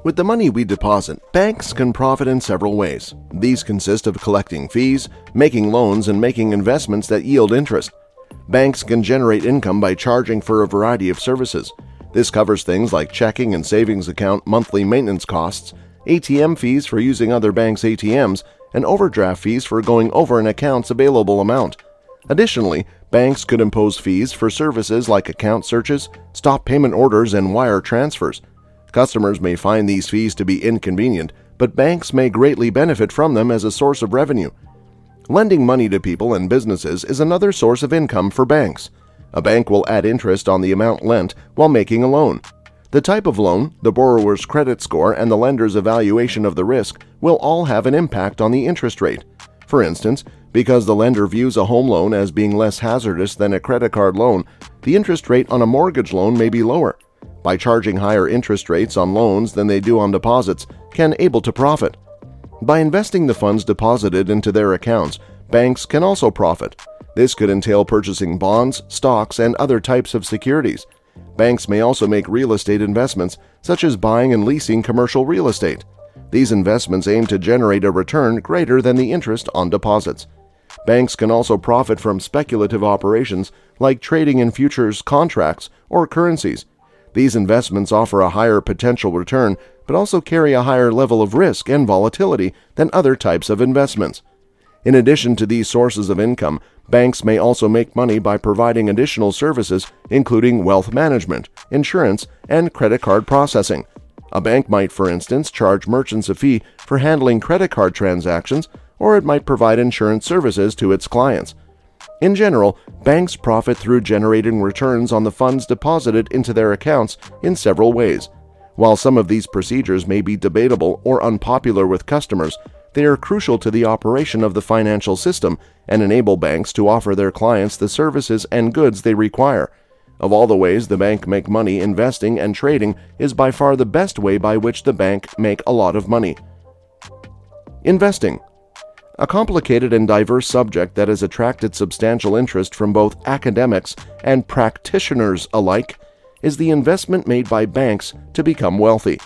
With the money we deposit, banks can profit in several ways. These consist of collecting fees, making loans, and making investments that yield interest. Banks can generate income by charging for a variety of services. This covers things like checking and savings account monthly maintenance costs, ATM fees for using other banks' ATMs, and overdraft fees for going over an account's available amount. Additionally, banks could impose fees for services like account searches, stop payment orders, and wire transfers. Customers may find these fees to be inconvenient, but banks may greatly benefit from them as a source of revenue. Lending money to people and businesses is another source of income for banks. A bank will add interest on the amount lent while making a loan. The type of loan, the borrower's credit score, and the lender's evaluation of the risk will all have an impact on the interest rate. For instance, because the lender views a home loan as being less hazardous than a credit card loan, the interest rate on a mortgage loan may be lower. By charging higher interest rates on loans than they do on deposits, can able to profit. By investing the funds deposited into their accounts, banks can also profit. This could entail purchasing bonds, stocks, and other types of securities. Banks may also make real estate investments, such as buying and leasing commercial real estate. These investments aim to generate a return greater than the interest on deposits. Banks can also profit from speculative operations like trading in futures contracts or currencies. These investments offer a higher potential return, but also carry a higher level of risk and volatility than other types of investments. In addition to these sources of income, banks may also make money by providing additional services, including wealth management, insurance, and credit card processing. A bank might, for instance, charge merchants a fee for handling credit card transactions, or it might provide insurance services to its clients. In general, banks profit through generating returns on the funds deposited into their accounts in several ways. While some of these procedures may be debatable or unpopular with customers, they are crucial to the operation of the financial system and enable banks to offer their clients the services and goods they require. Of all the ways the bank make money, investing and trading is by far the best way by which the bank make a lot of money. Investing. A complicated and diverse subject that has attracted substantial interest from both academics and practitioners alike is the investment made by banks to become wealthy.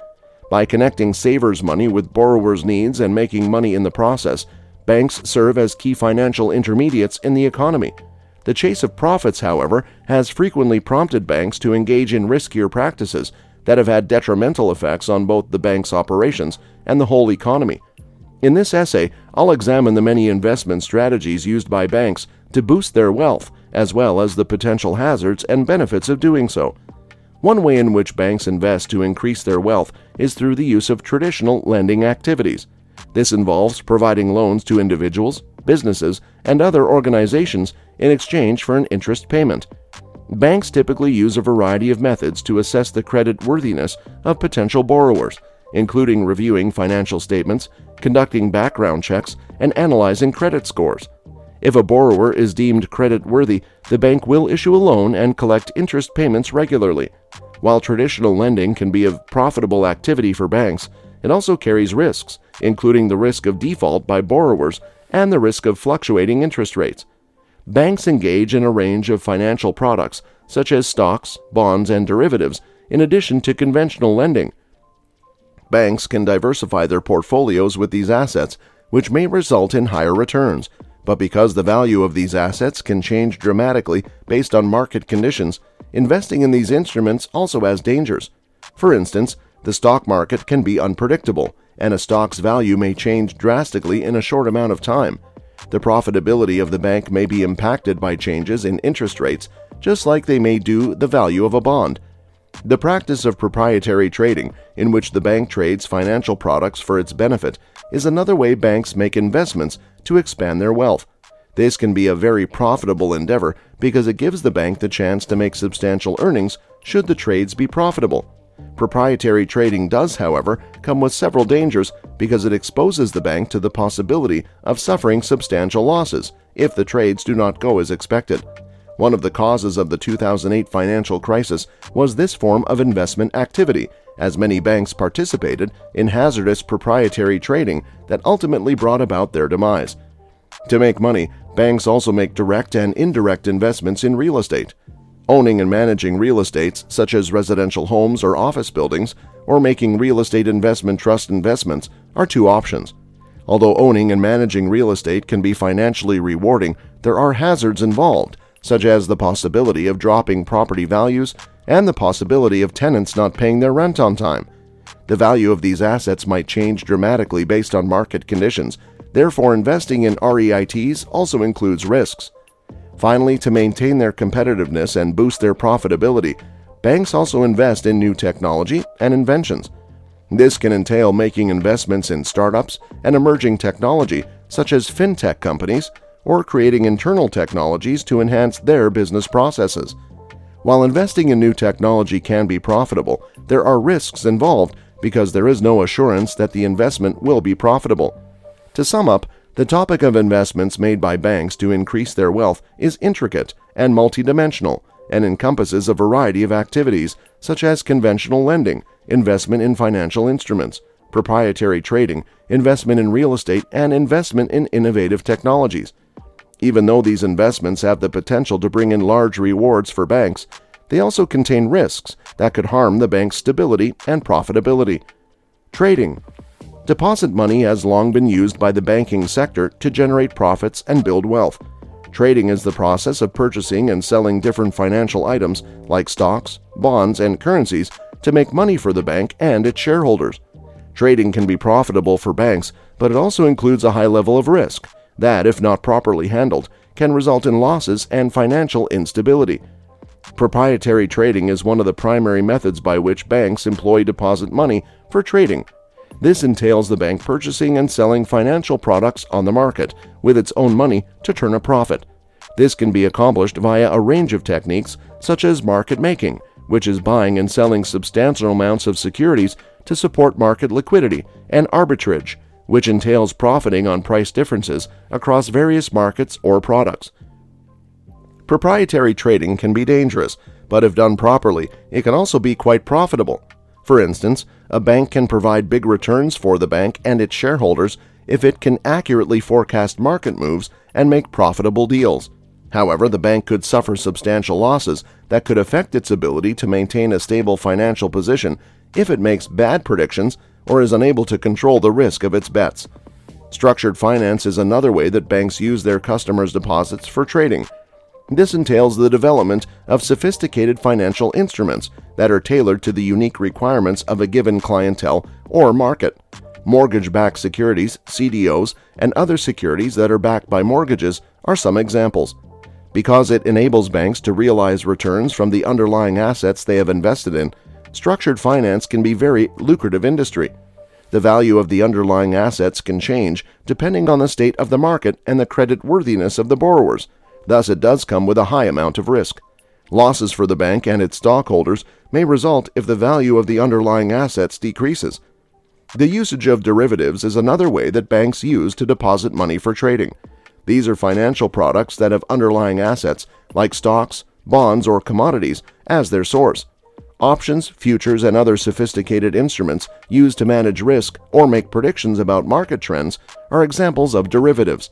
By connecting savers' money with borrowers' needs and making money in the process, banks serve as key financial intermediates in the economy. The chase of profits, however, has frequently prompted banks to engage in riskier practices that have had detrimental effects on both the bank's operations and the whole economy. In this essay, I'll examine the many investment strategies used by banks to boost their wealth, as well as the potential hazards and benefits of doing so. One way in which banks invest to increase their wealth is through the use of traditional lending activities. This involves providing loans to individuals, businesses, and other organizations in exchange for an interest payment. Banks typically use a variety of methods to assess the credit worthiness of potential borrowers, including reviewing financial statements, conducting background checks, and analyzing credit scores. If a borrower is deemed credit-worthy, the bank will issue a loan and collect interest payments regularly. While traditional lending can be a profitable activity for banks, it also carries risks, including the risk of default by borrowers and the risk of fluctuating interest rates. Banks engage in a range of financial products, such as stocks, bonds, and derivatives, in addition to conventional lending. Banks can diversify their portfolios with these assets, which may result in higher returns. But because the value of these assets can change dramatically based on market conditions, investing in these instruments also has dangers. For instance, the stock market can be unpredictable, and a stock's value may change drastically in a short amount of time. The profitability of the bank may be impacted by changes in interest rates, just like they may do the value of a bond. The practice of proprietary trading, in which the bank trades financial products for its benefit, is another way banks make investments to expand their wealth. This can be a very profitable endeavor because it gives the bank the chance to make substantial earnings should the trades be profitable. Proprietary trading does, however, come with several dangers because it exposes the bank to the possibility of suffering substantial losses if the trades do not go as expected. One of the causes of the 2008 financial crisis was this form of investment activity, as many banks participated in hazardous proprietary trading that ultimately brought about their demise. To make money, banks also make direct and indirect investments in real estate. Owning and managing real estate, such as residential homes or office buildings, or making real estate investment trust investments are two options. Although owning and managing real estate can be financially rewarding, there are hazards involved, such as the possibility of dropping property values and the possibility of tenants not paying their rent on time. The value of these assets might change dramatically based on market conditions. Therefore, investing in REITs also includes risks. Finally, to maintain their competitiveness and boost their profitability, banks also invest in new technology and inventions. This can entail making investments in startups and emerging technology, such as fintech companies, or creating internal technologies to enhance their business processes. While investing in new technology can be profitable, there are risks involved because there is no assurance that the investment will be profitable. To sum up, the topic of investments made by banks to increase their wealth is intricate and multidimensional and encompasses a variety of activities such as conventional lending, investment in financial instruments, proprietary trading, investment in real estate, and investment in innovative technologies. Even though these investments have the potential to bring in large rewards for banks, they also contain risks that could harm the bank's stability and profitability. Trading. Deposit money has long been used by the banking sector to generate profits and build wealth. Trading is the process of purchasing and selling different financial items like stocks, bonds, and currencies to make money for the bank and its shareholders. Trading can be profitable for banks, but it also includes a high level of risk that, if not properly handled, can result in losses and financial instability. Proprietary trading is one of the primary methods by which banks employ deposit money for trading. This entails the bank purchasing and selling financial products on the market with its own money to turn a profit. This can be accomplished via a range of techniques such as market making, which is buying and selling substantial amounts of securities to support market liquidity, and arbitrage, which entails profiting on price differences across various markets or products. Proprietary trading can be dangerous, but if done properly, it can also be quite profitable. For instance, a bank can provide big returns for the bank and its shareholders if it can accurately forecast market moves and make profitable deals. However, the bank could suffer substantial losses that could affect its ability to maintain a stable financial position if it makes bad predictions or is unable to control the risk of its bets. Structured finance is another way that banks use their customers' deposits for trading. This entails the development of sophisticated financial instruments that are tailored to the unique requirements of a given clientele or market. Mortgage-backed securities, CDOs, and other securities that are backed by mortgages are some examples. Because it enables banks to realize returns from the underlying assets they have invested in, structured finance can be a very lucrative industry. The value of the underlying assets can change depending on the state of the market and the creditworthiness of the borrowers. Thus, it does come with a high amount of risk. Losses for the bank and its stockholders may result if the value of the underlying assets decreases. The usage of derivatives is another way that banks use to deposit money for trading. These are financial products that have underlying assets like stocks, bonds, or commodities as their source. Options, futures, and other sophisticated instruments used to manage risk or make predictions about market trends are examples of derivatives.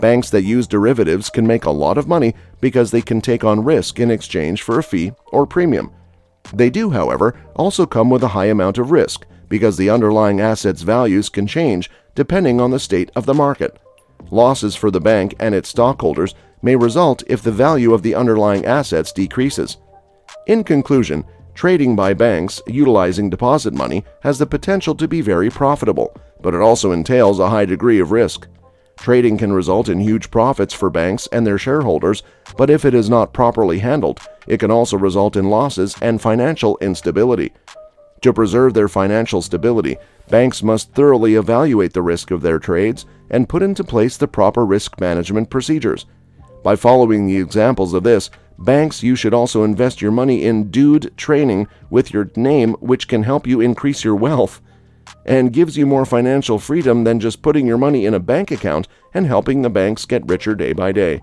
Banks that use derivatives can make a lot of money because they can take on risk in exchange for a fee or premium. They do, however, also come with a high amount of risk because the underlying assets' values can change depending on the state of the market. Losses for the bank and its stockholders may result if the value of the underlying assets decreases. In conclusion, trading by banks utilizing deposit money has the potential to be very profitable, but it also entails a high degree of risk. Trading can result in huge profits for banks and their shareholders, but if it is not properly handled, it can also result in losses and financial instability. To preserve their financial stability, banks must thoroughly evaluate the risk of their trades and put into place the proper risk management procedures. By following the examples of this, banks, you should also invest your money in dude training with your name, which can help you increase your wealth and gives you more financial freedom than just putting your money in a bank account and helping the banks get richer day by day.